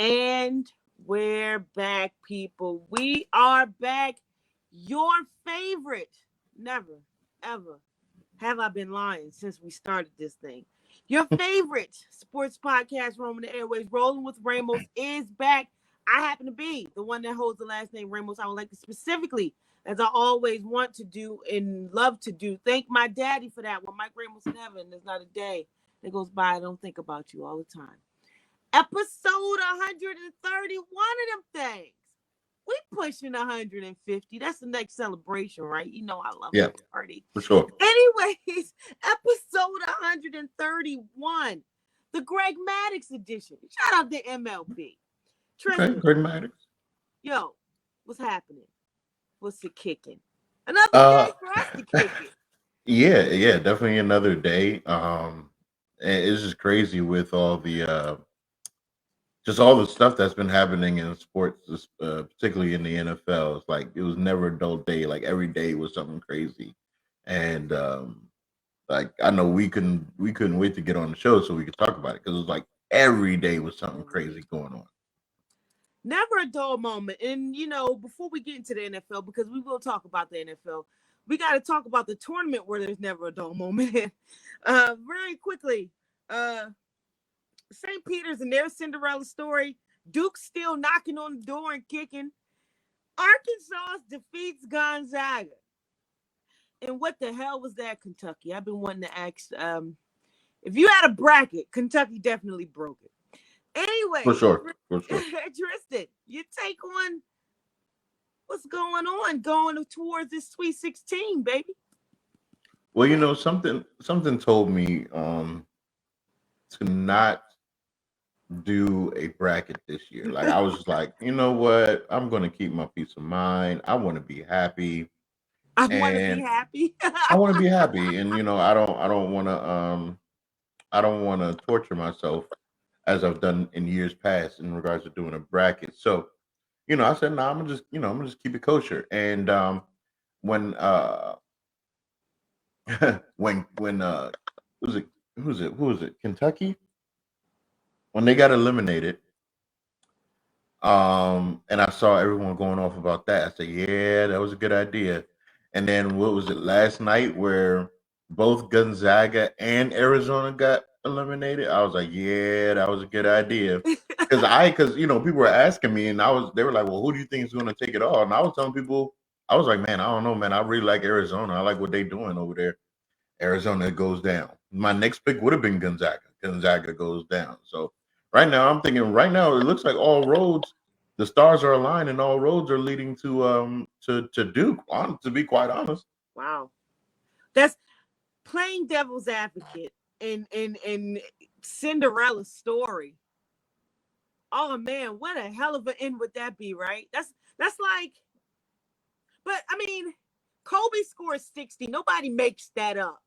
And we're back, people. We are back. Your favorite. Never, ever have I been lying since we started this thing. Your favorite sports podcast, roaming the airways, Rolling with Ramos, is back. I happen to be the one that holds the last name Ramos. I would like to specifically, as I always want to do and love to do, thank my daddy for that. When Mike Ramos in heaven, there's not a day that goes by I don't think about you all the time. Episode 131 of them things. We pushing 150. That's the next celebration, right? You know I love Yeah, a party. for sure. Anyways, episode 131, the Greg Maddux edition. Shout out to MLB. Okay, Tristan, Greg Maddux. yo, what's happening? What's it kicking? Another day Uh, for us to kick it. yeah, definitely another day. And it's just crazy with all the just all the stuff that's been happening in sports, particularly in the NFL. It's like it was never a dull day. Like every day was something crazy, and like I know we couldn't wait to get on the show so we could talk about it because it was like every day was something crazy going on. Never a dull moment. And, before we get into the NFL, because we will talk about the NFL, we got to talk about the tournament where there's never a dull moment. Very quickly, St. Peter's and their Cinderella story. Duke's still knocking on the door and kicking. Arkansas defeats Gonzaga. And what the hell was that, Kentucky? I've been wanting to ask. If you had a bracket, Kentucky definitely broke it. Anyway, For sure. Tristan, your take on what's going on going towards this Sweet 16, baby? Well, something told me to not do a bracket this year. Like I was just like, you know what? I'm gonna keep my peace of mind. I want to be happy, I want to be and happy. I want to be happy. And I don't want to torture myself as I've done in years past in regards to doing a bracket. So I said, no, I'm gonna just keep it kosher. And when when who was it Kentucky when they got eliminated. And I saw everyone going off about that. I said, yeah, that was a good idea. And then what was it last night where both Gonzaga and Arizona got eliminated? I was like, yeah, that was a good idea. Because people were asking me, and they were like, well, who do you think is going to take it all? And I was telling people, I was like, man, I don't know, man. I really like Arizona. I like what they're doing over there. Arizona goes down. My next pick would have been Gonzaga. Gonzaga goes down. So right now, I'm thinking. Right now, it looks like all roads, the stars are aligned, and all roads are leading to Duke. To be quite honest. Wow. That's playing devil's advocate in Cinderella's story. Oh man, what a hell of an end would that be, right? That's like, but I mean, Kobe scores 60. Nobody makes that up.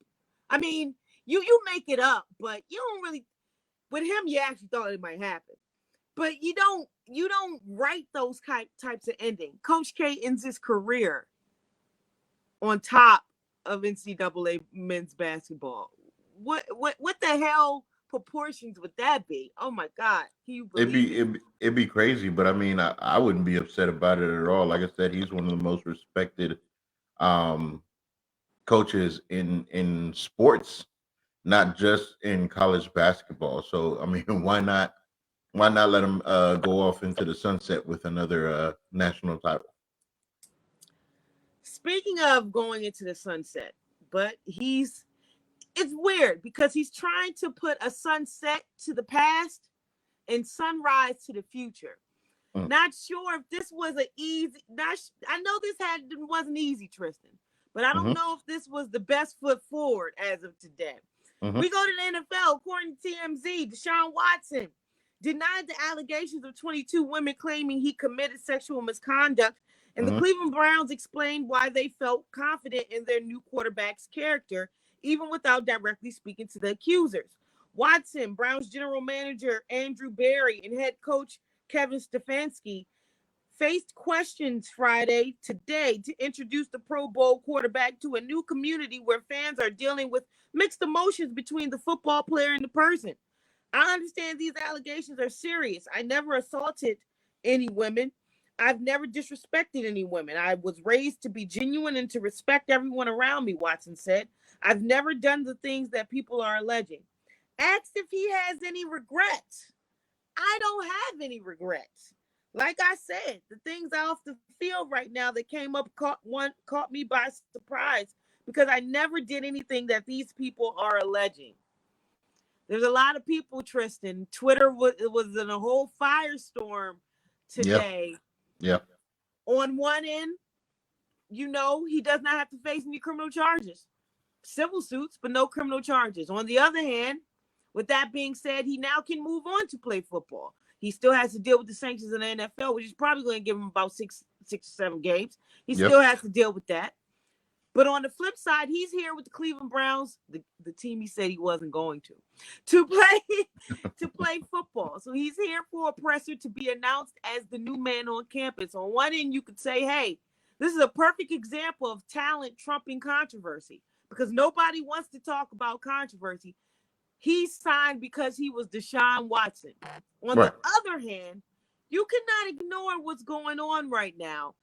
I mean, you make it up, but you don't really. With him, you actually thought it might happen, but you don't write those types of ending. Coach K ends his career on top of NCAA men's basketball. What the hell proportions would that be? Oh my God, can you It'd believe be it? it'd be crazy, but I mean, I wouldn't be upset about it at all. Like I said, he's one of the most respected um, coaches in sports, not just in college basketball. So I mean, why not let him go off into the sunset with another national title? Speaking of going into the sunset, but it's weird because he's trying to put a sunset to the past and sunrise to the future. Mm. Not sure if this was an easy. I know this wasn't easy, Tristan, but I don't Hmm. know if this was the best foot forward as of today. Hmm. We go to the NFL. According to TMZ, Deshaun Watson denied the allegations of 22 women claiming he committed sexual misconduct, and the Hmm. Cleveland Browns explained why they felt confident in their new quarterback's character, even without directly speaking to the accusers. Watson, Browns general manager Andrew Berry, and head coach Kevin Stefanski faced questions today to introduce the Pro Bowl quarterback to a new community where fans are dealing with mixed emotions between the football player and the person. I understand these allegations are serious. I never assaulted any women. I've never disrespected any women. I was raised to be genuine and to respect everyone around me, Watson said. I've never done the things that people are alleging. Asked if he has any regrets. I don't have any regrets. Like I said, the things off the field right now that came up caught me by surprise because I never did anything that these people are alleging. There's a lot of people, Tristan. Twitter was in a whole firestorm Yeah, today. yeah, On one end, he does not have to face any criminal charges, civil suits, but no criminal charges. On the other hand, with that being said, he now can move on to play football. He still has to deal with the sanctions in the NFL, which is probably going to give him about six or seven games. He yep, still has to deal with that. But on the flip side, he's here with the Cleveland Browns, the team he said he wasn't going to play to play football. So he's here for a presser to be announced as the new man on campus. On one end, you could say, hey, this is a perfect example of talent trumping controversy because nobody wants to talk about controversy. He signed because he was Deshaun Watson. On the right, other hand, you cannot ignore what's going on right now.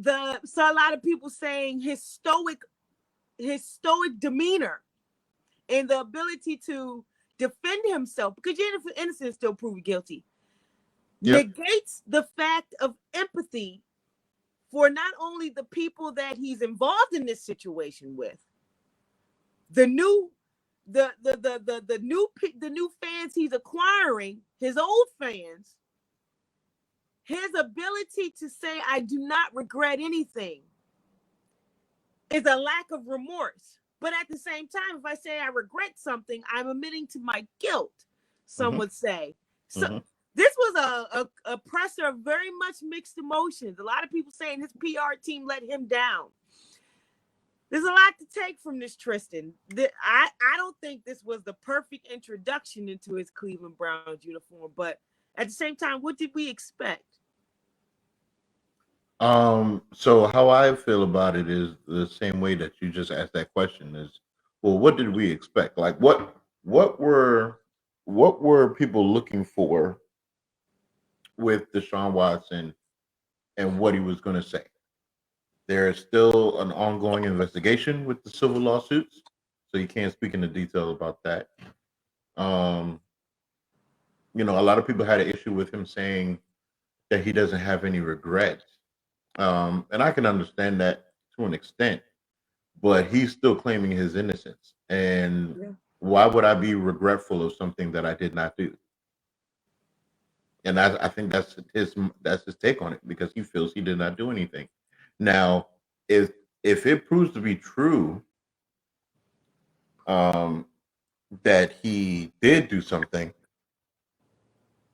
So a lot of people saying his stoic demeanor and the ability to defend himself because you're innocent still proven guilty yep, negates the fact of empathy for not only the people that he's involved in this situation with, the new the new fans he's acquiring, his old fans, his ability to say I do not regret anything is a lack of remorse. But at the same time, if I say I regret something, I'm admitting to my guilt, some mm-hmm, would say. So mm-hmm. this was a presser of very much mixed emotions. A lot of people saying his PR team let him down. There's a lot to take from this, Tristan. I don't think this was the perfect introduction into his Cleveland Browns uniform, but at the same time, what did we expect? So how I feel about it is the same way that you just asked that question is, well, what did we expect? Like what were what were people looking for with Deshaun Watson and what he was going to say? There is still an ongoing investigation with the civil lawsuits, so you can't speak into detail about that. Um, a lot of people had an issue with him saying that he doesn't have any regrets. And I can understand that to an extent, but he's still claiming his innocence. And Yeah. why would I be regretful of something that I did not do? And I think that's his take on it because he feels he did not do anything. Now, if it proves to be true, um, that he did do something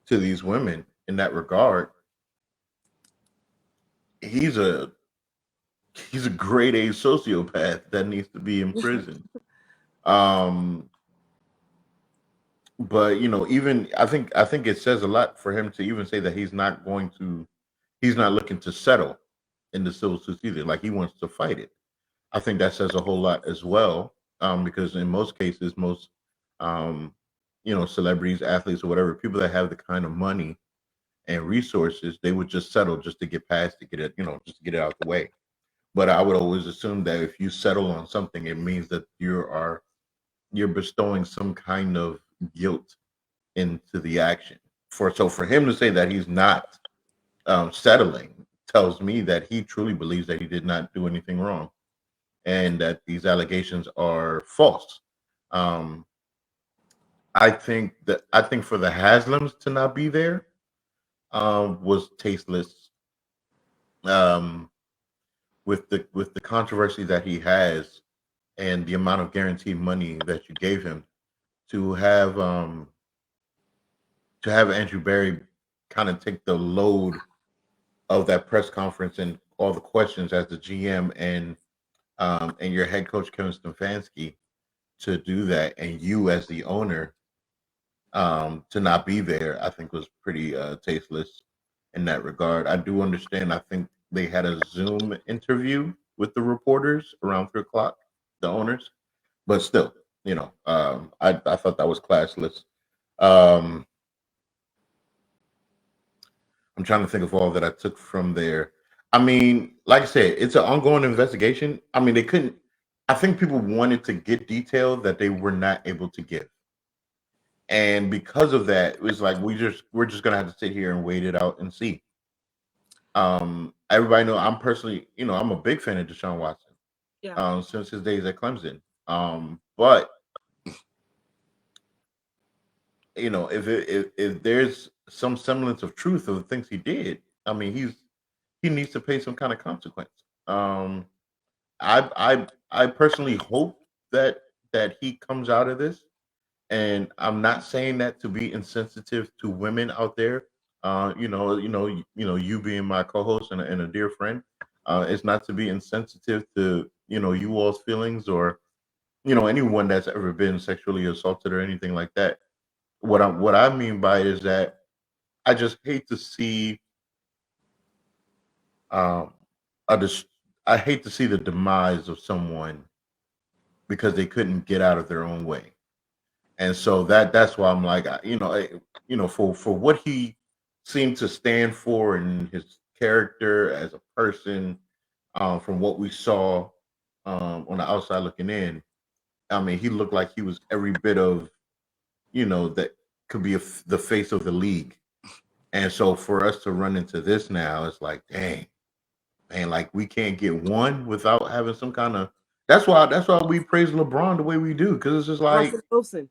to these women in that regard, he's a he's a grade A sociopath that needs to be in prison. Um, but even I think it says a lot for him to even say that he's not looking to settle in the civil suits either. Like he wants to fight it. I think that says a whole lot as well. Because in most cases, most um, celebrities, athletes, or whatever, people that have the kind of money and resources, they would just settle just to get past to get it, just to get it out the way. But I would always assume that if you settle on something, it means that you're bestowing some kind of guilt into the action. For him to say that he's not settling tells me that he truly believes that he did not do anything wrong and that these allegations are false. Um, I think for the Haslams to not be there was tasteless. Um, with the controversy that he has and the amount of guaranteed money that you gave him to have um, to have Andrew Barry kind of take the load of that press conference and all the questions as the GM and your head coach Kevin Stefanski to do that, and you as the owner to not be there, I think was pretty tasteless in that regard. I do understand. I think they had a Zoom interview with the reporters around 3 o'clock, the owners, but still, I thought that was classless. Um, I'm trying to think of all that I took from there. I mean, like I said, it's an ongoing investigation. I mean, they couldn't. I think people wanted to get detail that they were not able to give, and because of that, it was like we're just gonna have to sit here and wait it out and see. Everybody know I'm personally, I'm a big fan of Deshaun Watson. Yeah. Since his days at Clemson. But if there's some semblance of truth of the things he did, I mean, he needs to pay some kind of consequence. Um, I personally hope that he comes out of this, and I'm not saying that to be insensitive to women out there. You being my co-host and a dear friend, it's not to be insensitive to you all's feelings or anyone that's ever been sexually assaulted or anything like that. What I mean by it is that I just hate to see um I just I hate to see the demise of someone because they couldn't get out of their own way. And so that's why I'm like, for what he seemed to stand for and his character as a person, from what we saw on the outside looking in, I mean, he looked like he was every bit of that could be the face of the league. And so for us to run into this now, it's like, dang, man, like we can't get one without having some kind of. That's why we praise LeBron the way we do, because it's just like Russell Wilson.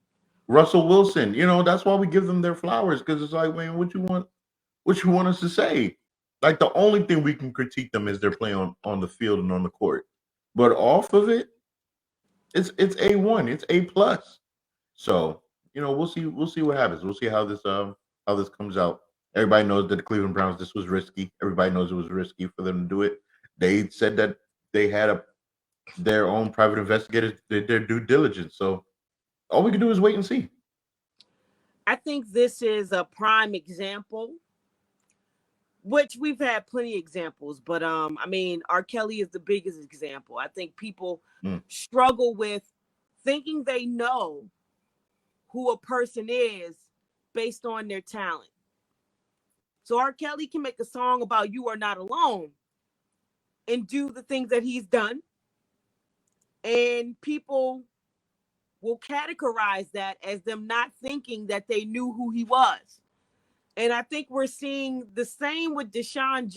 Russell Wilson. That's why we give them their flowers, because it's like, man, what you want us to say? Like the only thing we can critique them is their play on the field and on the court, but off of it, it's A1, it's A plus. So we'll see what happens. We'll see how this comes out. Everybody knows that the Cleveland Browns, this was risky. Everybody knows it was risky for them to do it. They said that they had their own private investigators did their due diligence. So all we can do is wait and see. I think this is a prime example, which we've had plenty of examples, but I mean, R. Kelly is the biggest example. I think people Mm. struggle with thinking they know who a person is based on their talent. So R. Kelly can make a song about "You Are Not Alone" and do the things that he's done, and people will categorize that as them not thinking that they knew who he was. And I think we're seeing the same with Deshaun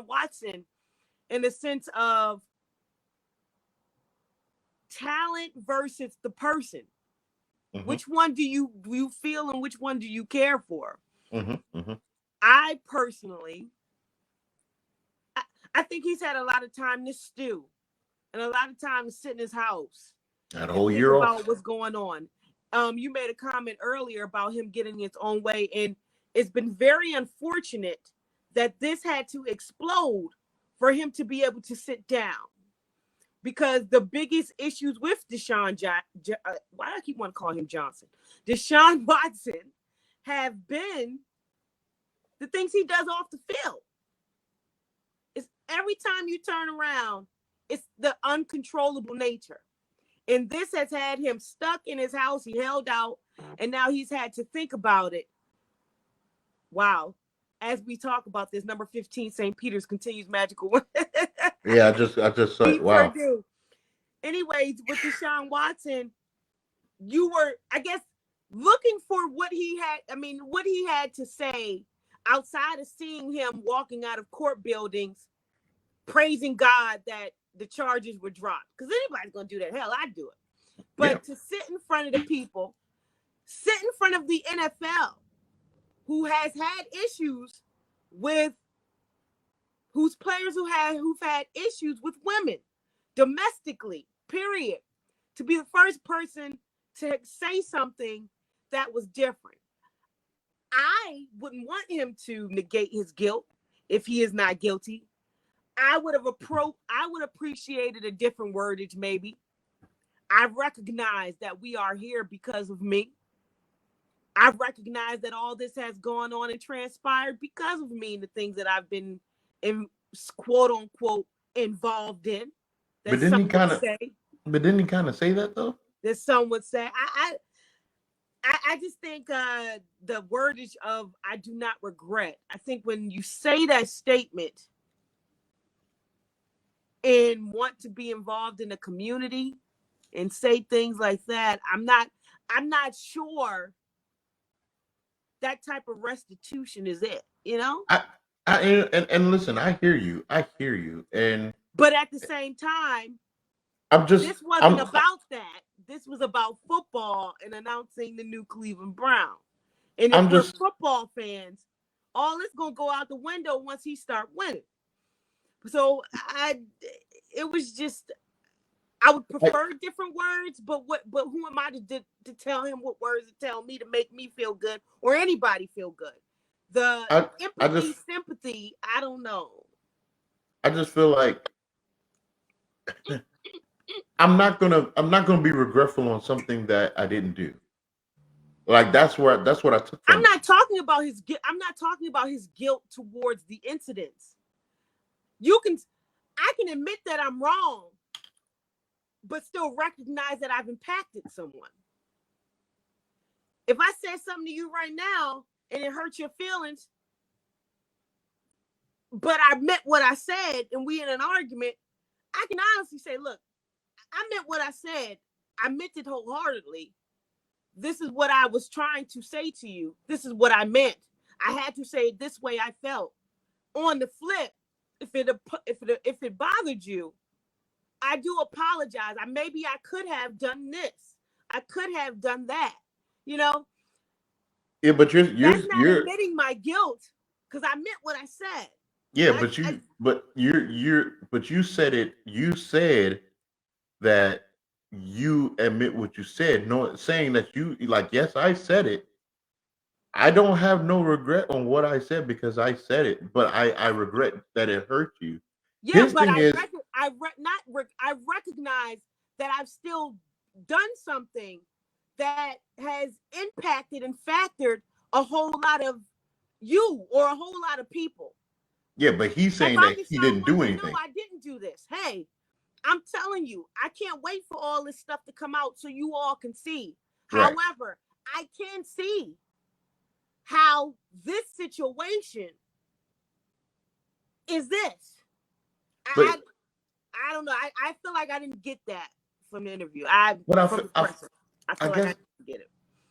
Watson, in the sense of talent versus the person. Mm-hmm. Which one do you feel and which one do you care for? Mm-hmm. Mm-hmm. I personally, I, I think he's had a lot of time to stew and a lot of time to sit in his house Had a and whole think year about off. what's going on. You made a comment earlier about him getting his own way, and it's been very unfortunate that this had to explode for him to be able to sit down. Because the biggest issues with why do I keep wanting to call him Johnson? Deshaun Watson have been the things he does off the field. It's every time you turn around, it's the uncontrollable nature. And this has had him stuck in his house. He held out, and now he's had to think about it. Wow. As we talk about this, number 15, St. Peter's continues magical. Yeah, I just saw it. Beat Wow. Purdue. Anyways, with Deshaun Watson, you were, I guess, looking for what he had to say outside of seeing him walking out of court buildings, praising God that the charges were dropped. Because anybody's going to do that. Hell, I'd do it. Yeah. But to sit in front of the people, sit in front of the NFL, who has had issues with, whose players who've had issues with women domestically, period. To be the first person to say something that was different. I wouldn't want him to negate his guilt if he is not guilty. I would appreciated a different wordage, maybe. I recognize that we are here because of me. I recognize that all this has gone on and transpired because of me and the things that I've been in, quote unquote, involved in. But That didn't some he would kind of? say. But didn't he kind of say that though? that some would say. I just think the wordage of "I do not regret." I think when you say that statement and want to be involved in the community and say things like that, I'm not sure that type of restitution is it, you know? I, and listen, I hear you, and But at the same time, I'm just, this wasn't I'm, about that. This was about football and announcing the new Cleveland Brown. And if I'm we're just, football fans, all this gonna go out the window once he start winning. So it was just, I would I, prefer different words, but who am I to tell him what words to tell me to make me feel good or anybody feel good? The I, I empathy, just, sympathy, I don't know. I just feel like I'm not gonna be regretful on something that I didn't do. Like that's what I took I'm from it. not talking about his guilt. I'm not talking about his guilt towards the incidents. You can, I can admit that I'm wrong, but still recognize that I've impacted someone. If I said something to you right now and it hurts your feelings, but I meant what I said and we in an argument, I can honestly say, look, I meant what I said. I meant it wholeheartedly. This is what I was trying to say to you. This is what I meant. I had to say it this way I felt. On the flip, if it bothered you, I do apologize. Maybe I could have done this. I could have done that. You know, Yeah, but that's not admitting my guilt because I meant what I said. yeah, I, I but you said it. You said that you admit what you said. No, saying that you like, yes, I said it. I don't have no regret on what I said because I said it, but I regret that it hurt you. yeah, His but thing is, I recognize that I've still done something that has impacted and factored a whole lot of you or a whole lot of people. yeah, but he's If saying I that can he show didn't one do day, no, anything. I didn't do this. Hey, I'm telling you, I can't wait for all this stuff to come out so you all can see. Right. However, I can see how this situation is this. I But I don't know. I feel like I didn't get that from the interview. but From the person. I I feel like I guess didn't get it.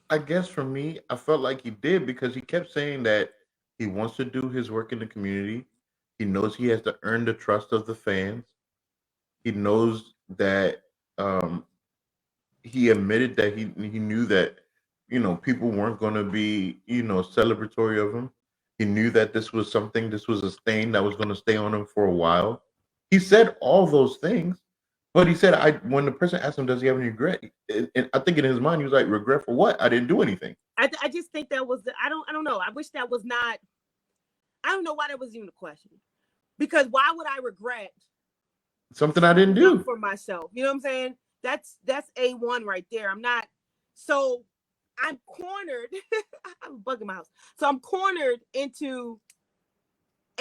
I guess for me, I felt like he did because he kept saying that he wants to do his work in the community. He knows he has to earn the trust of the fans. He knows that um, he admitted that he knew that people weren't going to be celebratory of him. He knew that this was a stain that was going to stay on him for a while. He said all those things, but he said I when the person asked him, does he have any regret? And I think in his mind he was like, regret for what? I didn't do anything. I just think that was I don't know. I wish that was not. I don't know why that was even a question. Because why would I regret Something I didn't speaking up do. for myself? You know what I'm saying? That's A1 right there. I'm not so I'm cornered. I'm bugging my house. So I'm cornered into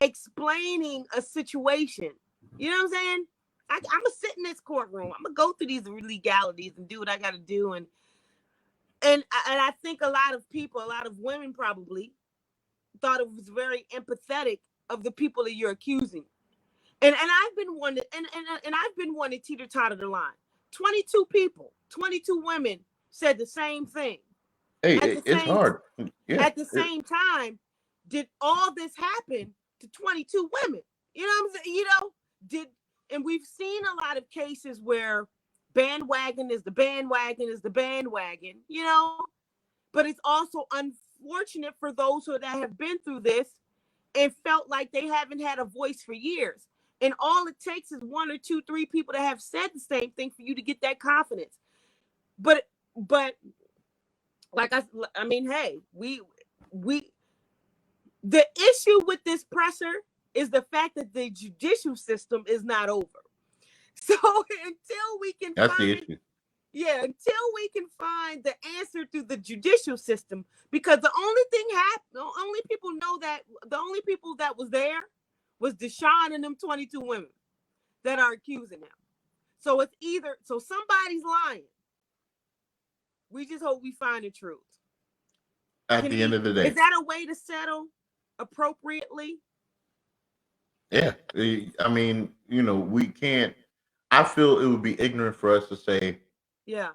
explaining a situation. You know what I'm saying? I'm gonna sit in this courtroom. I'm gonna go through these legalities and do what I got to do. And I think a lot of people, a lot of women probably thought it was very empathetic of the people that you're accusing. And I've been one that, and I've been one to teeter totter the line. 22 people, 22 women said the same thing. Hey, At the it's same hard. Yeah. at the same time, did all this happen to 22 women? You know what I'm saying? Did and we've seen a lot of cases where bandwagon is the bandwagon is the bandwagon, but it's also unfortunate for those that have been through this and felt like they haven't had a voice for years. And all it takes is one or two, three people to have said the same thing for you to get that confidence. But like I mean, hey, we the issue with this presser is the fact that the judicial system is not over. So until we can That's the find issue. yeah, until we can find the answer through the judicial system, because the only thing happened, the only people know that the only people that was there was Deshaun and them 22 women that are accusing him. So it's either so somebody's lying. We just hope we find the truth. At the end of the Is day. that a way to settle appropriately? Yeah. I mean, we can't. I feel it would be ignorant for us to say, Yeah.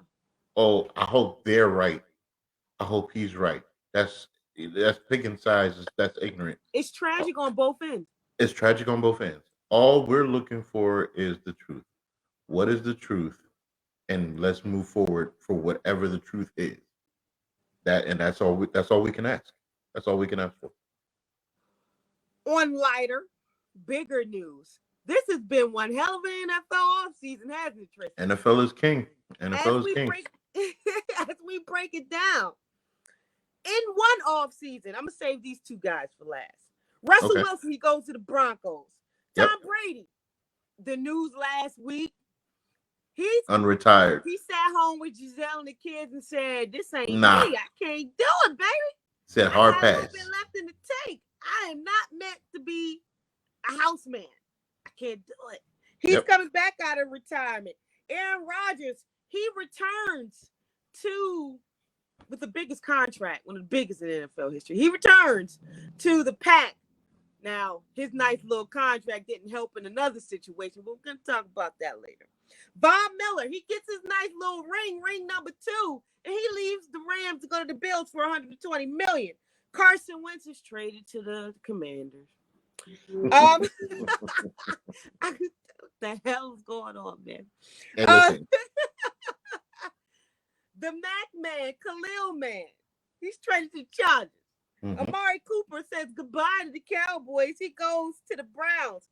"Oh, I hope they're right. I hope he's right." That's picking sides. That's ignorant. It's tragic on both ends. It's tragic on both ends. All we're looking for is the truth. What is the truth? And let's move forward for whatever the truth is. That's all. That's all we can ask. That's all we can ask for. On lighter, bigger news. This has been one hell of an NFL offseason, hasn't it, Tristan? NFL is king. As NFL is we king. break as we break it down. In one offseason, I'm gonna save these two guys for last. Russell Okay. Wilson, he goes to the Broncos. Yep. Tom Brady, the news last week, he Unretired. sat home with Giselle and the kids and said, "This ain't Nah. me. I can't do it, baby. Said hard I got a little pass. bit left in the tank. I am not meant to be a house man. I can't do it." He's coming back out of retirement. Aaron Rodgers, he returns with the biggest contract, one of the biggest in NFL history. He returns to the Pack. Now, his nice little contract didn't help in another situation, but we're going to talk about that later. Von Miller, he gets his nice little ring number 2, and he leaves the Rams to go to the Bills for $120 million. Carson Wentz is traded to the Commanders. What the hell is going on, man? Hey, the Mac man, Khalil man, he's traded to Chargers. Amari Cooper says goodbye to the Cowboys. He goes to the Browns.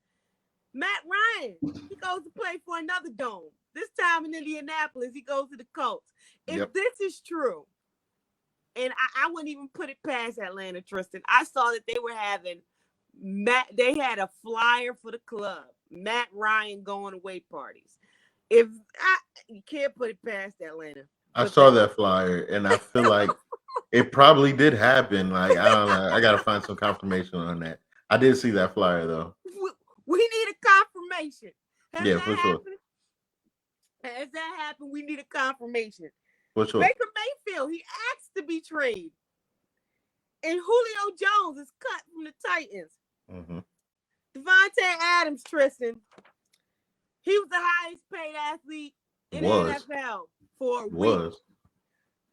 Matt Ryan, he goes to play for another dome. This time in Indianapolis, he goes to the Colts. If this is true, and I wouldn't even put it past Atlanta, Tristan. I saw that they were having they had a flyer for the club. Matt Ryan going away parties. You can't put it past Atlanta. I saw that flyer, and I feel like it probably did happen. Like, I don't know. I got to find some confirmation on that. I did see that flyer, though. We need a confirmation. For sure. Has that happened? We need a confirmation. For sure. Baker Mayfield, he asked to be traded. And Julio Jones is cut from the Titans. Devontae Adams, Tristan, he was the highest paid athlete in the NFL for a week.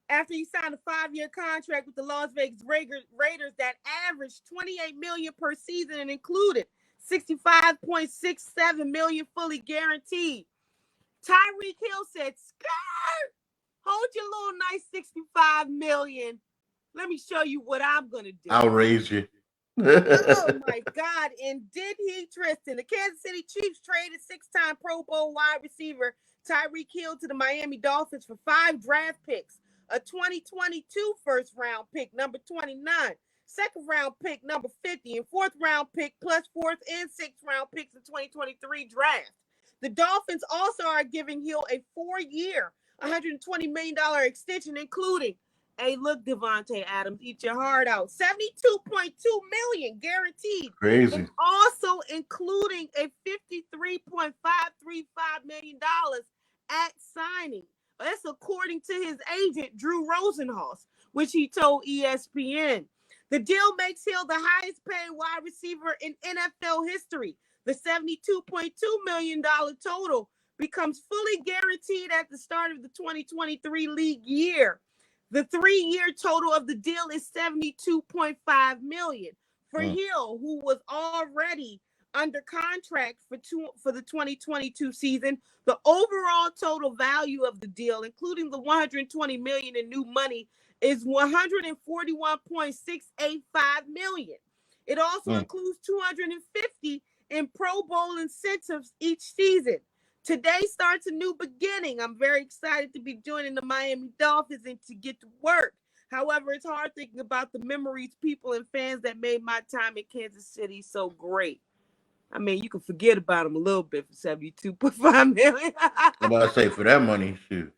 After he signed a 5-year contract with the Las Vegas Raiders that averaged $28 million per season and included $65.67 million fully guaranteed. Tyreek Hill said, "Skirt, hold your little nice $65 million. Let me show you what I'm gonna do. I'll raise you." Oh my God. And did he, Tristan? The Kansas City Chiefs traded 6-time Pro Bowl wide receiver Tyreek Hill to the Miami Dolphins for 5 draft picks, a 2022 first round pick, number 29, second round pick, number 50, and fourth round pick, plus 4th and 6th round picks in 2023 draft. The Dolphins also are giving Hill a 4-year, $120 million extension, including, hey, look, Devontae Adams, eat your heart out, $72.2 million guaranteed. Crazy. And also including a $53.535 million at signing. That's according to his agent, Drew Rosenhaus, which he told ESPN. The deal makes Hill the highest paid wide receiver in NFL history. The $72.2 million total becomes fully guaranteed at the start of the 2023 league year. The 3-year total of the deal is $72.5 million. For Hill, who was already under contract for the 2022 season, the overall total value of the deal, including the $120 million in new money, is $141.685 million. It also includes $250 in Pro Bowl incentives each season. Today starts a new beginning. I'm very excited to be joining the Miami Dolphins and to get to work. However, it's hard thinking about the memories, people, and fans that made my time in Kansas City so great. I mean, you can forget about them a little bit for $72.5 million. I'm about to say, for that money, shoot.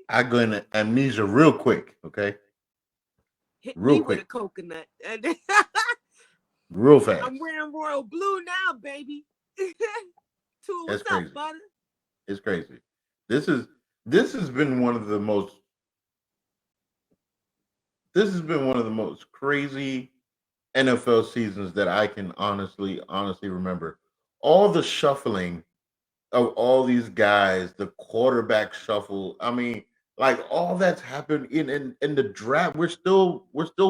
I go into amnesia real quick, okay? Hit real me quick with a coconut. Real fast. I'm wearing royal blue now, baby. What's up, butter? It's crazy. This has been one of the most this has been one of the most crazy NFL seasons that I can honestly remember. All the shuffling of all these guys, the quarterback shuffle. I mean, like all that's happened in the draft. We're still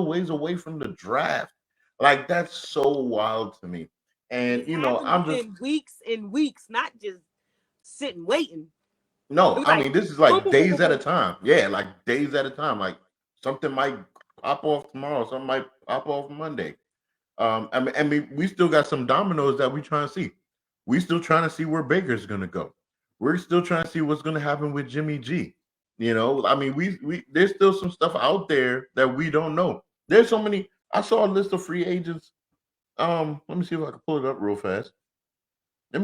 ways away from the draft. Like that's so wild to me. And And it happened I'm just within weeks and weeks, not just sitting waiting. It no. was I like mean, this is boom, like boom, boom, boom, days at a boom. time. Yeah, like days at a time. Like something might pop off tomorrow. Something might pop off Monday. I mean, we still got some dominoes that we trying to see. We still trying to see where Baker's gonna go. We're still trying to see what's gonna happen with Jimmy G. I mean, we there's still some stuff out there that we don't know. There's so many. I saw a list of free agents. Let me see if I can pull it up real fast. Let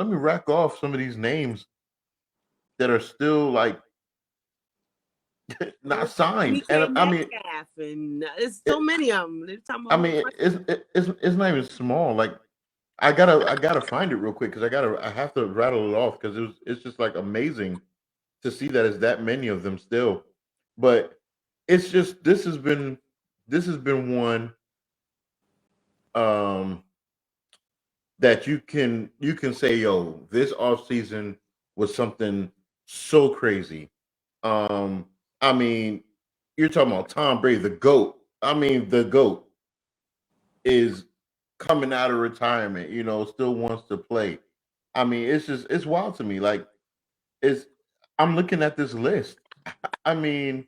me rack off some of these names that are still like not There's signed. DK And I mean, Metcalf, and there's so it, many of them. They're talking about I a whole mean, bunch of them. it's not even small. Like I gotta find it real quick because I have to rattle it off because it's just like amazing to see that it's that many of them still. But it's just this has been one um that you can say, yo, this off season was something so crazy. Um I mean, you're talking about Tom Brady, the GOAT. I mean, the GOAT is coming out of retirement, still wants to play. I mean, it's wild to me. Like it's I'm looking at this list. I mean,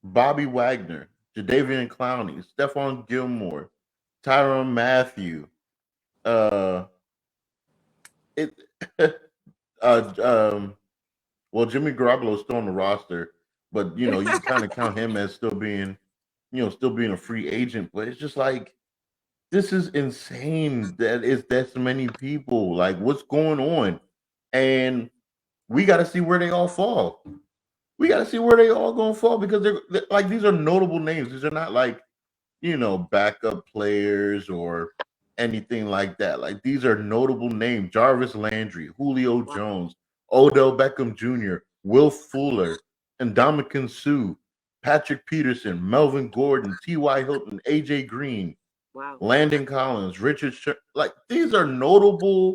Bobby Wagner, Jadavian Clowney, Stephon Gilmore, Tyron Matthew, uh it uh well, Jimmy Garoppolo's still on the roster, but you can kind of count him as still being a free agent, but it's just like this is insane that it's that many people. Like, what's going on? And we got to see where they all fall. We got to see where they all gonna fall because they're like these are notable names. These are not like backup players or anything like that. Like these are notable names: Jarvis Landry, Julio Wow, Jones, Odell Beckham Jr., Will Fuller, Ndamukong Suh, Patrick Peterson, Melvin Gordon, T.Y. Hilton, A.J. Green, wow. Landon Collins, like these are notable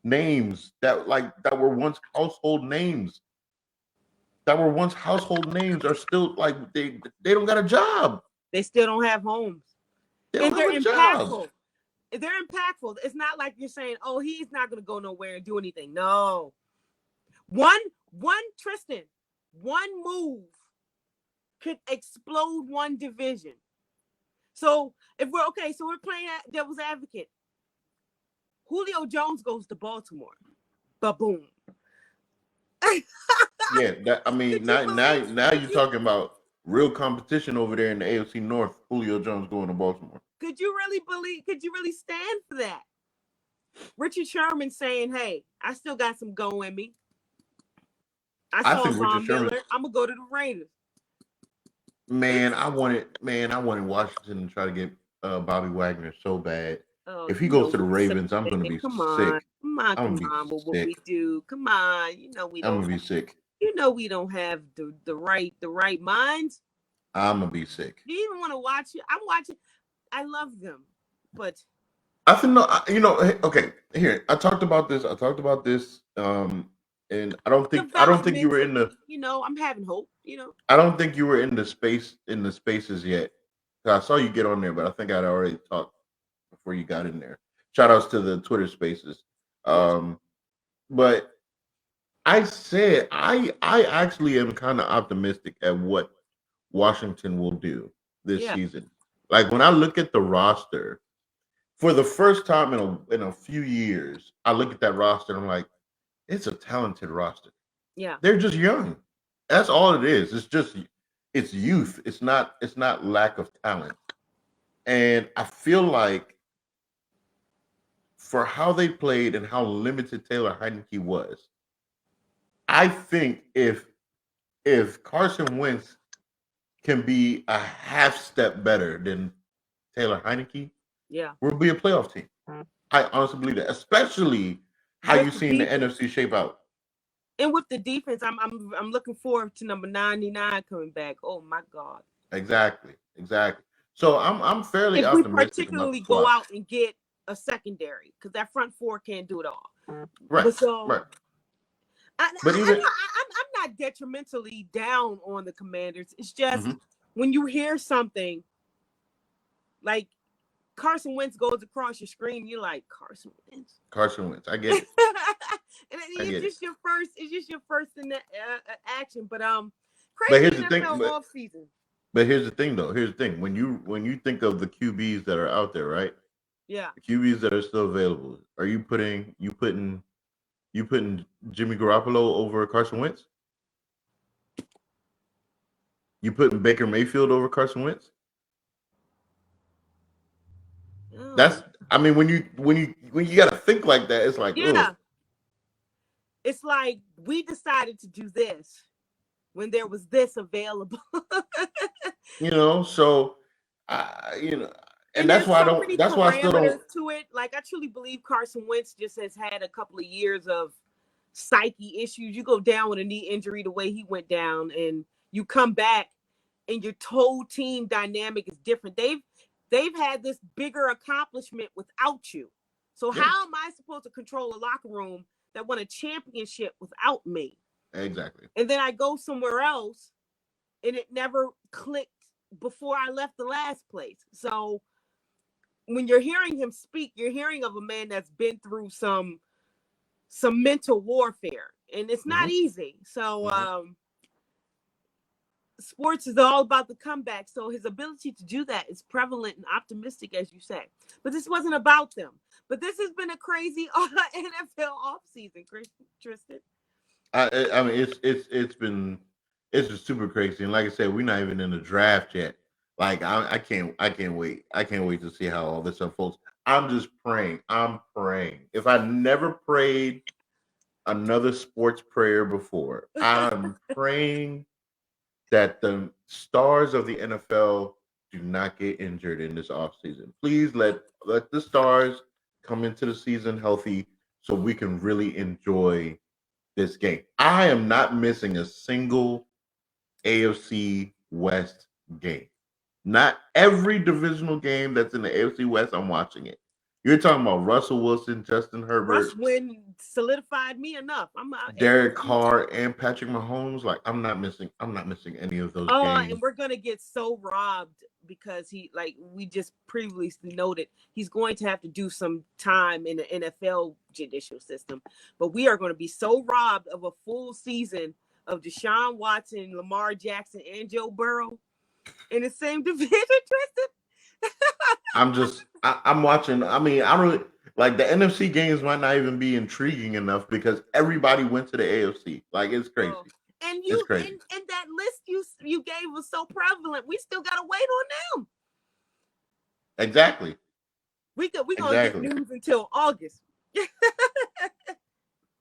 names that were once household names. Are still like they don't got a job. They still don't have homes, They don't and have they're a job. impactful. They're impactful. It's not like you're saying, "Oh, he's not going to go nowhere and do anything." No, one, one Tristan, one move could explode one division. So if we're okay, so we're playing devil's advocate. Julio Jones goes to Baltimore. But boom. Yeah, that I Could mean you believe? now Could you're you talking about real competition over there in the AFC North. Julio Jones going to Baltimore. could you really believe? Could you really stand for that? Richard Sherman saying, "Hey, I still got some go in me. I I saw think Richard Von Sherman. Miller. I'm gonna go to the Raiders." Man, It's I wanted Washington to try to get Bobby Wagner so bad. oh, If he you goes know to the we so Ravens, I'm gonna big. be Come on, sick. come on, I'm come gonna be on. With what we sick. do, come on. You know we I'm don't. gonna be sick. You know we don't have the right minds. I'm gonna be sick. Do you even want to watch it? I'm watching. I love them, but I think no, okay. Here, I talked about this. And I don't think you were in the. developmentally, I'm having hope. I don't think you were in the spaces yet. I saw you get on there, but I think I'd already talked before you got in there. Shout outs to the Twitter spaces. Yes, Um, but I said I actually am kind of optimistic at what Washington will do this yeah, season. Like when I look at the roster, for the first time in a few years, I look at that roster and I'm like, it's a talented roster. yeah. They're just young. That's all it is. It's youth. It's not lack of talent. And I feel like for how they played and how limited Taylor Heineke was, I think if Carson Wentz can be a half step better than Taylor Heineke, Yeah. we'll be a playoff team. I honestly believe that, especially how With you the seen the defense. NFC shape out. And with the defense, I'm looking forward to number 99 coming back. Oh my God. Exactly. Exactly. So I'm fairly If we optimistic about the particularly go squad. out and get a secondary, because that front four can't do it all. Right. But so Right. But even I'm not detrimentally down on the Commanders. It's just mhm, when you hear something like Carson Wentz goes across your screen, you're like Carson Wentz. Carson Wentz, I get it. And I it's get it. just your first. It's just your first in the action. But But crazy here's the thing. NFL off season. But here's the thing, though. Here's the thing. When you think of the QBs that are out there, right? Yeah. The QBs that are still available, are you putting Jimmy Garoppolo over Carson Wentz? You putting Baker Mayfield over Carson Wentz? Oh. That's I mean when you got to think like that, it's like oh, Yeah. It's like we decided to do this when there was this available. so I you know, and And that's there's why I so don't. many That's why I still don't. parameters to it. Like I truly believe Carson Wentz just has had a couple of years of psyche issues. You go down with a knee injury the way he went down, and you come back, and your whole team dynamic is different. They've had this bigger accomplishment without you. So Yeah, how am I supposed to control a locker room that won a championship without me? exactly. And then I go somewhere else, and it never clicked before I left the last place. So when you're hearing him speak, you're hearing of a man that's been through some mental warfare, and it's not hmm easy. So hmm sports is all about the comeback. So his ability to do that is prevalent and optimistic, as you say. But this wasn't about them. But this has been a crazy NFL offseason, Tristan. I mean it's been super crazy, and like I said, we're not even in the draft yet. Like I can't wait. I can't wait to see how all this unfolds. I'm just praying. I'm praying. If I never prayed another sports prayer before, I'm praying that the stars of the NFL do not get injured in this offseason. Please let the stars come into the season healthy so we can really enjoy this game. I am not missing a single AFC West game. Not every divisional game that's in the AFC West, I'm watching it. You're talking about Russell Wilson, Justin Russ Herbert, win solidified me enough. I'm Derek AFC. Carr, and Patrick Mahomes. Like I'm not missing any of those Oh, and games. we're gonna get so robbed because he, like we just previously noted, he's going to have to do some time in the NFL judicial system. But we are going to be so robbed of a full season of Deshaun Watson, Lamar Jackson, and Joe Burrow in the same division, Tristan. I'm watching. I mean, I really like the NFC games might not even be intriguing enough because everybody went to the AFC. Like it's Oh, crazy. and It's you crazy. and that list you gave was so prevalent. We still gotta wait on them. Exactly. We gonna get Exactly. news until August.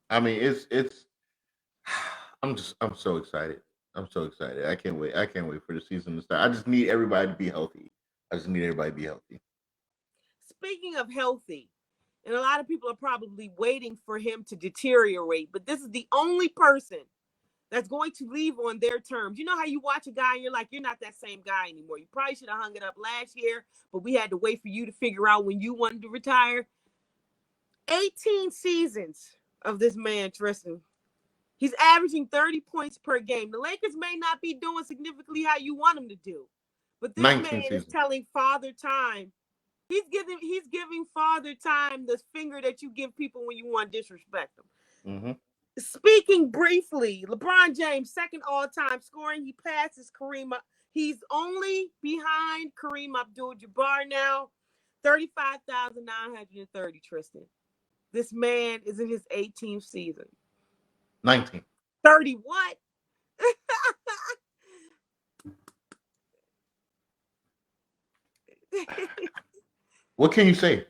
I mean, it's. I'm so excited. I'm so excited. I can't wait. I can't wait for the season to start. I just need everybody to be healthy. I just need everybody to be healthy. Speaking of healthy, and a lot of people are probably waiting for him to deteriorate, but this is the only person that's going to leave on their terms. You know how you watch a guy and you're like, you're not that same guy anymore. You probably should have hung it up last year, but we had to wait for you to figure out when you wanted to retire. 18 seasons of this man, Tristan. He's averaging 30 points per game. The Lakers may not be doing significantly how you want them to do, but this 19 man is season. telling Father Time. He's giving Father Time the finger that you give people when you want to disrespect them. hmm Speaking briefly, LeBron James, second all-time scoring. He passes Kareem. He's only behind Kareem Abdul-Jabbar now, 35,930. Tristan, this man is in his 18th season. 19. 30 what? What can you say?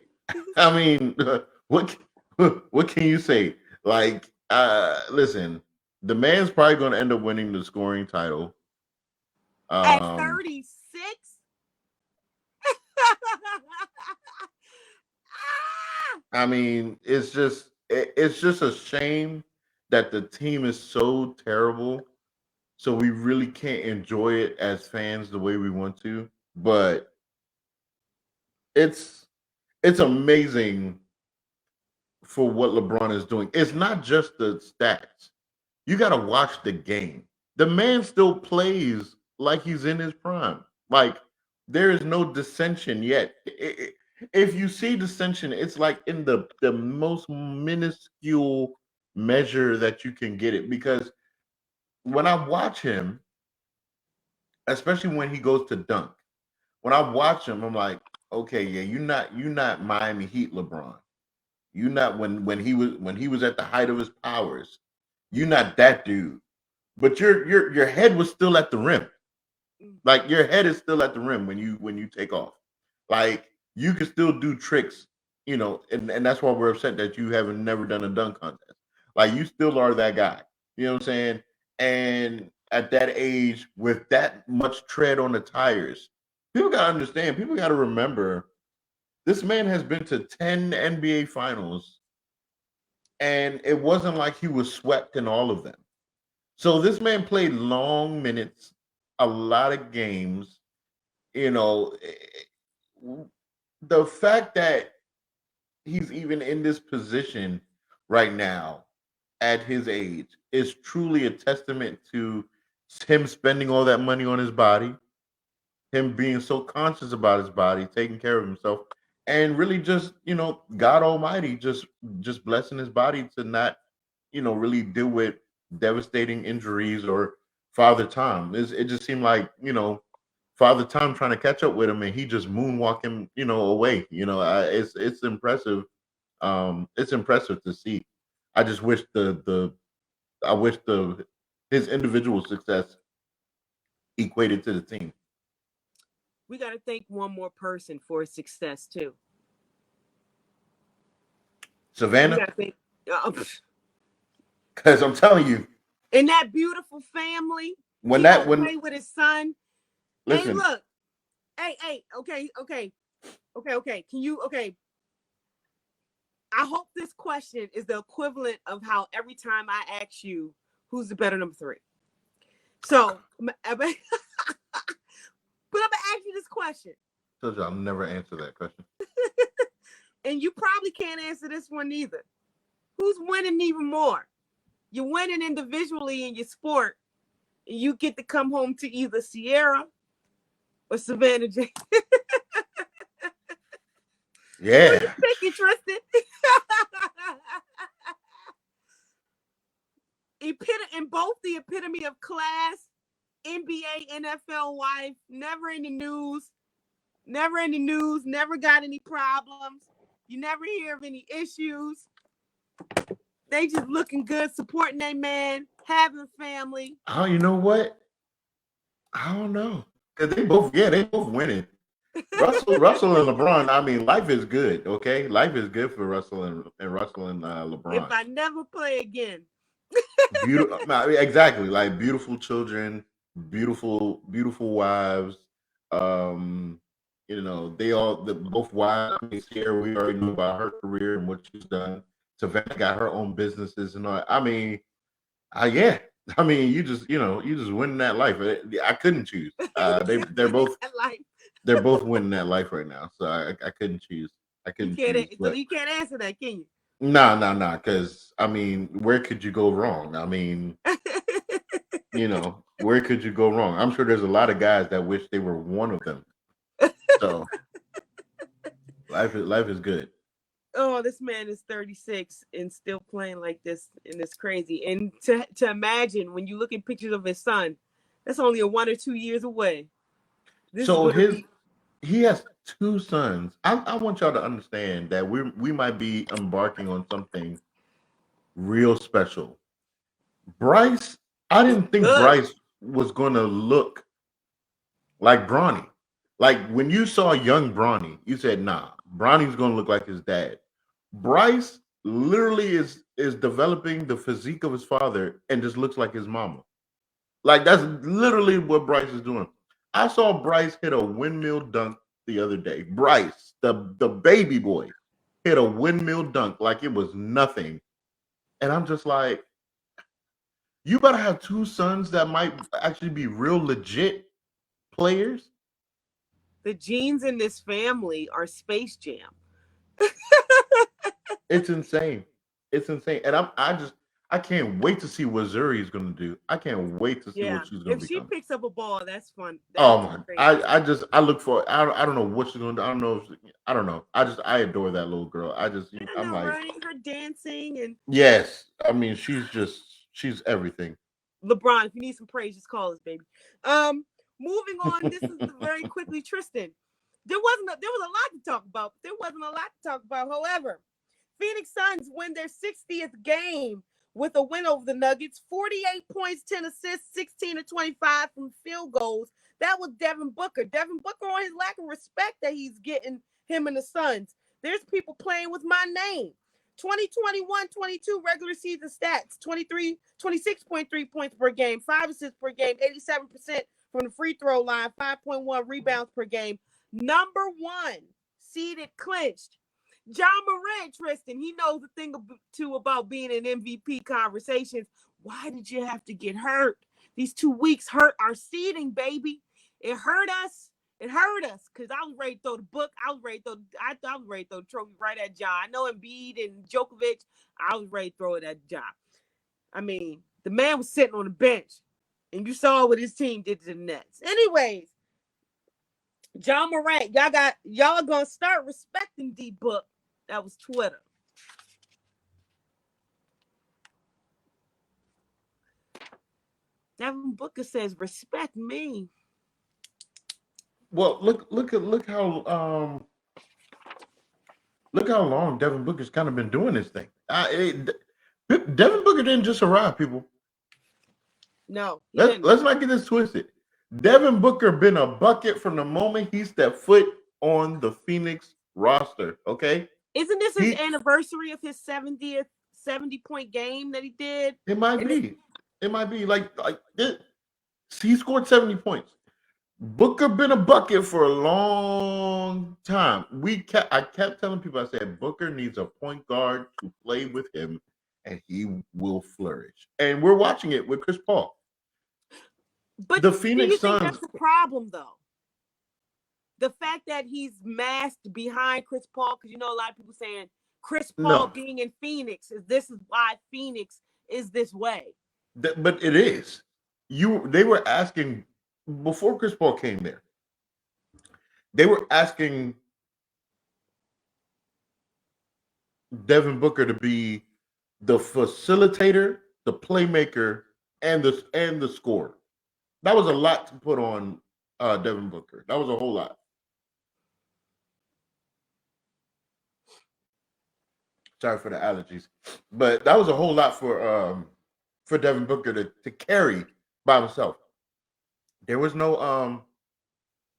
I mean, what what can you say? Like, listen, the man's probably going to end up winning the scoring title. At Um, 36? I mean, it's just a shame that the team is so terrible so we really can't enjoy it as fans the way we want to. But it's it's amazing for what LeBron is doing. It's not just the stats. You got to watch the game. The man still plays like he's in his prime. Like there is no dissension yet. If you see dissension, it's like in the most minuscule measure that you can get it. Because when I watch him, especially when he goes to dunk, when I watch him, I'm like, okay, yeah, you're not Miami Heat LeBron. You not when he was at the height of his powers. You're not that dude. But your head was still at the rim. Like your head is still at the rim when you take off. Like you can still do tricks, and that's why we're upset that you haven't never done a dunk contest. Like you still are that guy. You know what I'm saying? And at that age, with that much tread on the tires, people gotta understand, people gotta remember this man has been to 10 NBA finals, and it wasn't like he was swept in all of them. So this man played long minutes, a lot of games. You know, the fact that he's even in this position right now at his age is truly a testament to him spending all that money on his body, him being so conscious about his body, taking care of himself, and really just God Almighty just blessing his body to not really deal with devastating injuries or Father Time. It just seemed like Father Time trying to catch up with him, and he just moonwalk him away. It's impressive. It's impressive to see. I just wish the I wish the his individual success equated to the team. We got to thank one more person for his success too. We Savannah, got to thank. Uh, because I'm telling you, and that beautiful family. when He that gonna when play with his son. Hey, listen, look. Hey, okay. Can you okay? I hope this question is the equivalent of how every time I ask you who's the better number three. So, but I'm gonna ask you this question, told you I'll never answer that question. and you probably can't answer this one either. Who's winning even more? You're winning individually in your sport, and you get to come home to either Sierra or Savannah J. Who you Yeah. picking, Tristan? In both the epitome of class, NBA, NFL wife, never in the news, never got any problems. You never hear of any issues. They just looking good, supporting their man, having family. Oh, you know what? I don't know. Cause they both winning. Russell and LeBron. I mean, life is good. Okay, life is good for Russell and Russell and If LeBron. I never play again. Beautiful, exactly. Like beautiful children, beautiful wives. Um, both wives. I mean, Sierra, we already know about her career and what she's done. Savannah got her own businesses and all. I mean, yeah. I mean, you just winning that life. I couldn't choose. They're both winning that life right now. So I couldn't choose. I You couldn't can't. choose. So But you can't answer that, can no. Because I mean, where could you go wrong? I mean, you? where could you go wrong? I'm sure there's a lot of guys that wish they were one of them. So life is good. Oh, this man is 36 and still playing like this, and it's crazy. And to imagine when you look at pictures of his son, that's only a 1 or 2 years away. This is So gonna his be he has two sons. I want y'all to understand that we might be embarking on something real special. Bryce, I didn't think good. Bryce was gonna look like Bronny. Like when you saw young Bronny, you said, "Nah, Bronny's gonna look like his dad." Bryce literally is developing the physique of his father and just looks like his mama. Like that's literally what Bryce is doing. I saw Bryce hit a windmill dunk the other day. Bryce, the baby boy, hit a windmill dunk like it was nothing, and I'm just like, You better have two sons that might actually be real legit players. The genes in this family are Space Jam. It's insane. It's insane. And I can't wait to see what Zuri is gonna do. I can't wait to see Yeah. what she's gonna If she become. picks up a ball, that's fun. Oh That's my! great. I look for. I don't know what she's gonna do. I don't know. I don't know. I adore that little girl. I I'm know, like, right? Her dancing and yes. I mean, she's everything. LeBron. If you need some praise, just call us, baby. Um, moving on. This is very quickly, Tristan. There was a lot to talk about. But there wasn't a lot to talk about. However, Phoenix Suns win their 60th game with a win over the Nuggets. 48 points, 10 assists, 16 to 25 from field goals. That was Devin Booker. Devin Booker on his lack of respect that he's getting him and the Suns. There's people playing with my name. 2021-22 regular season stats, 26.3 points per game, 5 assists per game, 87% from the free throw line, 5.1 rebounds per game. Number one, seeded clinched. John Morant, Tristan, he knows a thing or two about being in MVP conversations. Why did you have to get hurt? These 2 weeks hurt our seeding, baby. It hurt us. It hurt us because I was ready to throw the book. I was ready to throw the trophy right at John. I know Embiid and Djokovic. I was ready to throw it at John. I mean, the man was sitting on the bench, and you saw what his team did to the Nets. Anyways, John Morant, y'all gonna start respecting D Book. That was Twitter. Devin Booker says, "Respect me." Well, look how long Devin Booker's kind of been doing this thing. Devin Booker didn't just arrive, people. No, he didn't. Let's not get this twisted. Devin Booker been a bucket from the moment he stepped foot on the Phoenix roster. Okay, Isn't this his anniversary of his 70-point game that he did? It might be. It might be like this. He scored 70 points. Booker been a bucket for a long time. I kept telling people, I said Booker needs a point guard to play with him, and he will flourish. And we're watching it with Chris Paul. But the do Phoenix you think Suns. that's the problem, though? The fact that he's masked behind Chris Paul, because you know a lot of people saying Chris Paul being in Phoenix is why Phoenix is this way. But it is. They were asking before Chris Paul came there. They were asking Devin Booker to be the facilitator, the playmaker, and the scorer. That was a lot to put on Devin Booker. That was a whole lot. Sorry for the allergies, but that was a whole lot for Devin Booker to carry by himself. There was no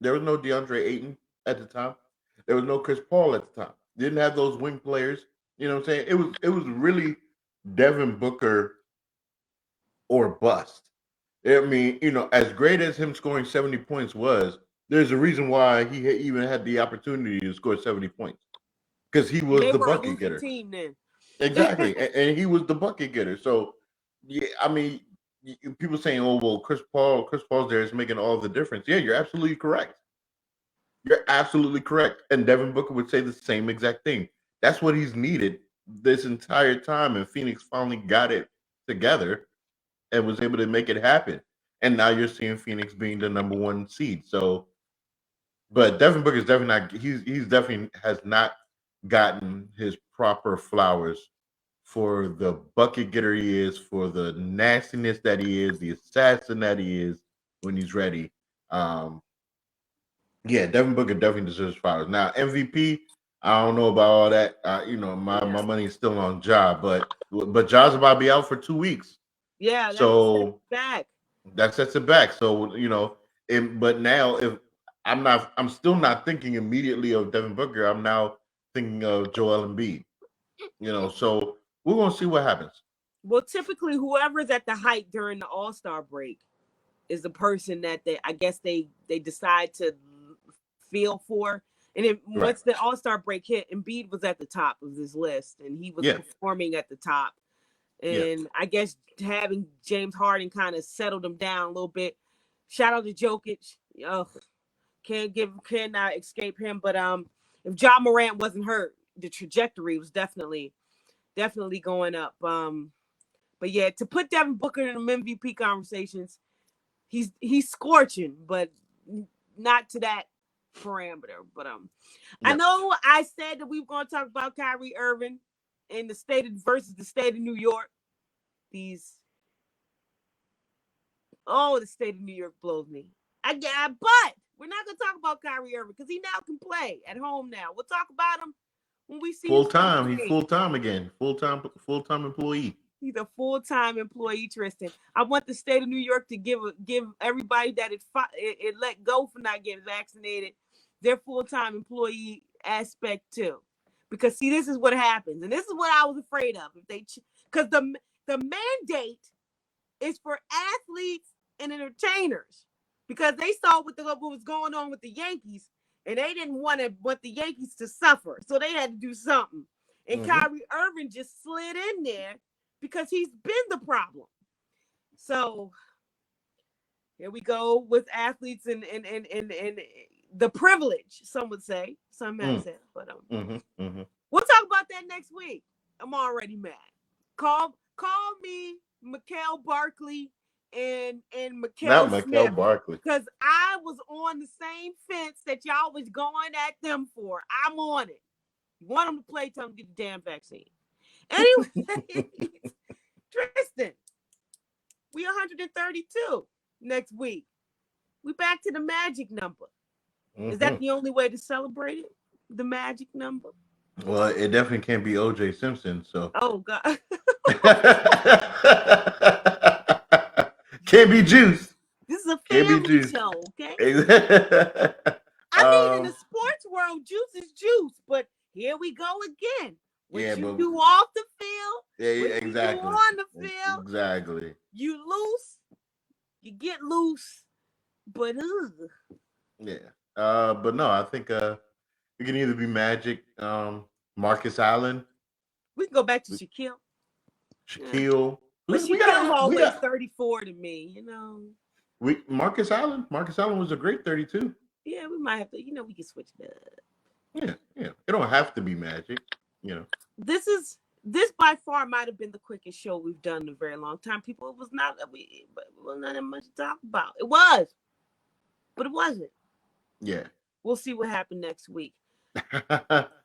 DeAndre Ayton at the time. There was no Chris Paul at the time. Didn't have those wing players. You know what I'm saying? It was really Devin Booker or bust. I mean, as great as him scoring 70 points was, there's a reason why he even had the opportunity to score 70 points. Because he was the bucket getter. Team then. Exactly. and he was the bucket getter. So, yeah, I mean, people saying, oh, well, Chris Paul's there is making all the difference. Yeah, you're absolutely correct. You're absolutely correct. And Devin Booker would say the same exact thing. That's what he's needed this entire time. And Phoenix finally got it together and was able to make it happen. And now you're seeing Phoenix being the number one seed. So, but Devin Booker's definitely not, he's definitely has not gotten his proper flowers for the bucket getter he is, for the nastiness that he is, the assassin that he is when he's ready. Yeah, Devin Booker definitely deserves flowers. Now, MVP, I don't know about all that. My money is still on Ja, but Ja's about to be out for 2 weeks. Yeah, so back. That sets it back. So but now if I'm still not thinking immediately of Devin Booker. I'm now thinking of Joel Embiid. So we're gonna see what happens. Well, typically, whoever's at the height during the All-Star break is the person that they decide to feel for. And then once the All-Star break hit, Embiid was at the top of this list, and he was performing at the top. Yeah. And I guess having James Harden kind of settled him down a little bit. Shout out to Jokic. Ugh, cannot escape him. But if Ja Morant wasn't hurt, the trajectory was definitely going up. But yeah, to put Devin Booker in the MVP conversations, he's scorching, but not to that parameter. But I know I said that we were going to talk about Kyrie Irving in the state of versus the state of New York. The state of New York blows me. But we're not going to talk about Kyrie Irving because he now can play at home now. We'll talk about him when we see Full his first time. He's game. full time again. Full time employee. He's a full-time employee, Tristan. I want the state of New York to give everybody that it let go for not getting vaccinated their full-time employee aspect too. Because see, this is what happens, and this is what I was afraid of. Because the mandate is for athletes and entertainers, because they saw what was going on with the Yankees, and they didn't want the Yankees to suffer, so they had to do something. And Kyrie Irving just slid in there because he's been the problem. So here we go with athletes and the privilege, some would say. Some might say, but we'll talk about that next week. I'm already mad. Call me Mikhail Barkley and Mikhail Smith. Mikhail Barkley. Because I was on the same fence that y'all was going at them for. I'm on it. You want them to play, tell them to get the damn vaccine. Anyway, Tristan, we 132 next week. We back to the magic number. Is that the only way to celebrate it? The magic number? Well, it definitely can't be O.J. Simpson. So. Oh God. Can't be juice. This is a family show, okay? In the sports world, juice is juice, but here we go again. What you do off the field, exactly. You do on the field, exactly. You loose, you get loose, but but no, I think it can either be Magic, Marcus Allen. We can go back to Shaquille. Yeah. But Shaquille always 34 to me, you know. Marcus Allen was a great 32. Yeah, we might have to, we can switch it up. Yeah. It don't have to be Magic, This by far might have been the quickest show we've done in a very long time. People, it was not that much to talk about. It was, but it wasn't. Yeah. We'll see what happened next week.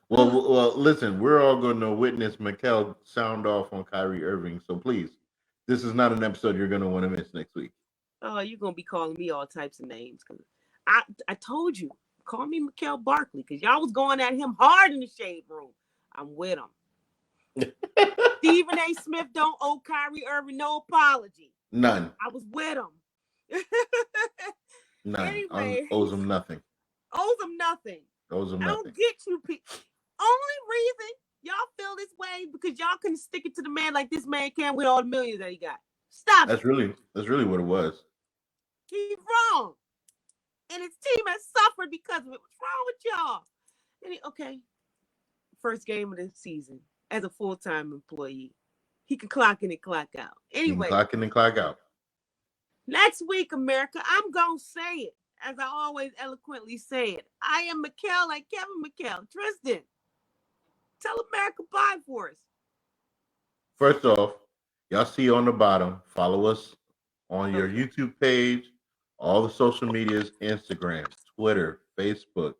Well, listen, we're all going to witness Mikhail sound off on Kyrie Irving. So please, this is not an episode you're going to want to miss next week. Oh, you're going to be calling me all types of names. I told you, call me Mikhail Barkley, because y'all was going at him hard in the shade room. I'm with him. Stephen A. Smith don't owe Kyrie Irving no apology. None. I was with him. None. Anyway, owes him nothing. I don't get you people. Only reason y'all feel this way because y'all couldn't stick it to the man like this man can with all the millions that he got. Stop. That's really what it was. He's wrong. And his team has suffered because of it. What's wrong with y'all? Okay. First game of the season as a full-time employee. He can clock in and clock out. Anyway. Clock in and clock out. Next week, America, I'm going to say it as I always eloquently say it. I am Mikhail like Kevin McHale. Tristan, tell America bye for us. First off, y'all see on the bottom, follow us on your YouTube page, all the social medias, Instagram, Twitter, Facebook,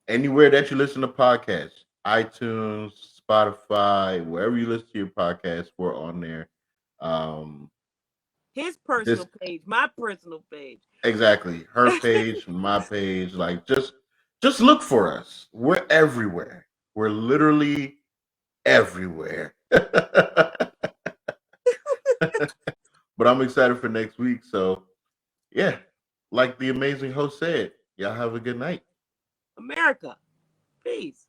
anywhere that you listen to podcasts, iTunes, Spotify, wherever you listen to your podcasts, we're on there. His personal page, my personal page. Exactly. Her page, my page. Like just look for us. We're everywhere. We're literally everywhere. But I'm excited for next week. So yeah, like the amazing host said, y'all have a good night. America. Peace.